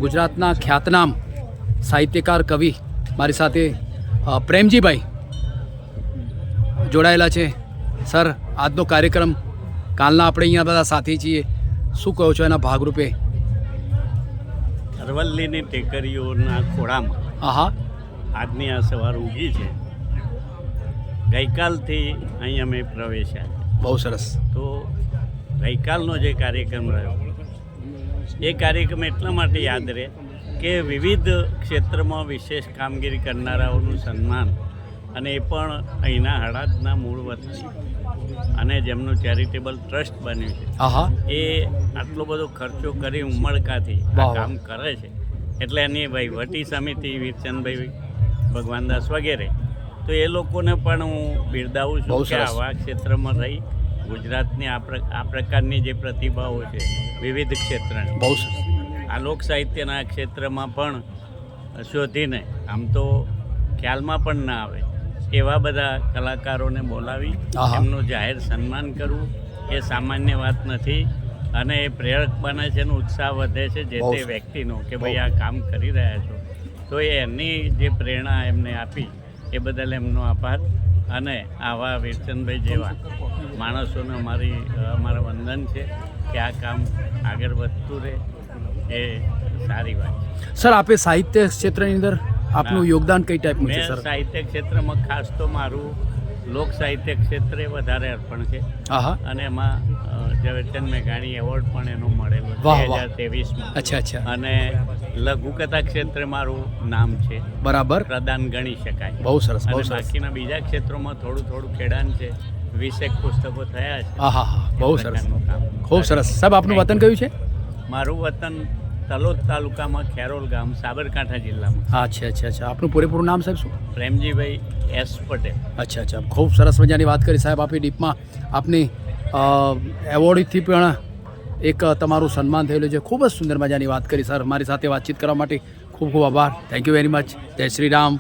ગુજરાતના ખ્યાતનામ સાહિત્યકાર કવિ મારી સાથે પ્રેમજીભાઈ જોડાયેલા છે. સર, આજનો કાર્યક્રમ કાલના આપણે અહીંયા બધા સાથી છીએ, શું કહો છો એના ભાગરૂપે? અરવલ્લીની ટેકરીઓના ખોળામાં આહા, આજની આ સવાર ઉગી છે. ગઈકાલથી અહીં અમે પ્રવેશ્યા. બહુ સરસ. તો ગઈકાલનો જે કાર્યક્રમ રહ્યો એ કાર્યક્રમ એટલા માટે યાદ રહે કે વિવિધ ક્ષેત્રમાં વિશેષ કામગીરી કરનારાઓનું સન્માન, અને એ પણ અહીંના હળાદના મૂળ વતની, અને જેમનું ચેરિટેબલ ટ્રસ્ટ બન્યું છે. આહા, એ આટલો બધો ખર્ચો કરી ઉમળકાથી આ કામ કરે છે. એટલે એની વહીવટી સમિતિ વીરચંદભાઈ ભગવાનદાસ વગેરે, તો એ લોકોને પણ હું બિરદાવું છું કે આવા ક્ષેત્રમાં રહી ગુજરાતની આ પ્રકારની જે પ્રતિભાઓ છે વિવિધ ક્ષેત્રની, બહુ સરસ, આ લોક સાહિત્યના ક્ષેત્રમાં પણ શોધીને, આમ તો ખ્યાલમાં પણ ના આવે એવા બધા કલાકારોને બોલાવી એમનું જાહેર સન્માન કરવું એ સામાન્ય વાત નથી. અને એ પ્રેરક બને છે અને ઉત્સાહ વધે છે જે તે વ્યક્તિનો કે ભાઈ આ કામ કરી રહ્યા છો. તો એની જે પ્રેરણા એમને આપી એ બદલ એમનો આભાર. અને આવા વીરચંદભાઈ જેવા માણસોને અમારા વંદન છે કે આ કામ આગળ વધતું રહે, એ સારી વાત છે. સર, આપે સાહિત્ય ક્ષેત્રની અંદર આપનું યોગદાન કઈ ટાઈપનું છે? સર, સાહિત્ય ક્ષેત્રમાં ખાસ તો મારું લોક સાહિત્ય ક્ષેત્રે વધારે અર્પણ છે. અને એમાં ઝવેરચંદ મેઘાણી એવોર્ડ પણ એનો મળેલો 2023માં. અચ્છા અચ્છા. અને લઘુકથા ક્ષેત્રે મારું નામ છે, બરાબર, પ્રદાન ગણી શકાય. બહુ સરસ, બહુ સરસ. બાકીના બીજા ક્ષેત્રોમાં થોડું ખેડાણ છે. 20 પુસ્તકો થયા છે. હા, બહુ સરસ, ખૂબ સરસ. સાહેબ, આપનું વતન કયું છે? મારું વતન તલોદ તાલુકામાં ખેરોલ ગામ, સાબરકાંઠા જિલ્લામાં. અચ્છા અચ્છા અચ્છા. આપનું પૂરેપૂરું નામ સાહેબ શું? પ્રેમજીભાઈ એસ પટેલ. અચ્છા અચ્છા. ખૂબ સરસ મજાની વાત કરી સાહેબ આપી. ડીપમાં આપની એવોર્ડથી પણ એક તમારું સન્માન થયેલું છે. ખૂબ જ સુંદર મજાની વાત કરી સર. મારી સાથે વાતચીત કરવા માટે ખૂબ ખૂબ આભાર. Thank you very much. જય શ્રી રામ.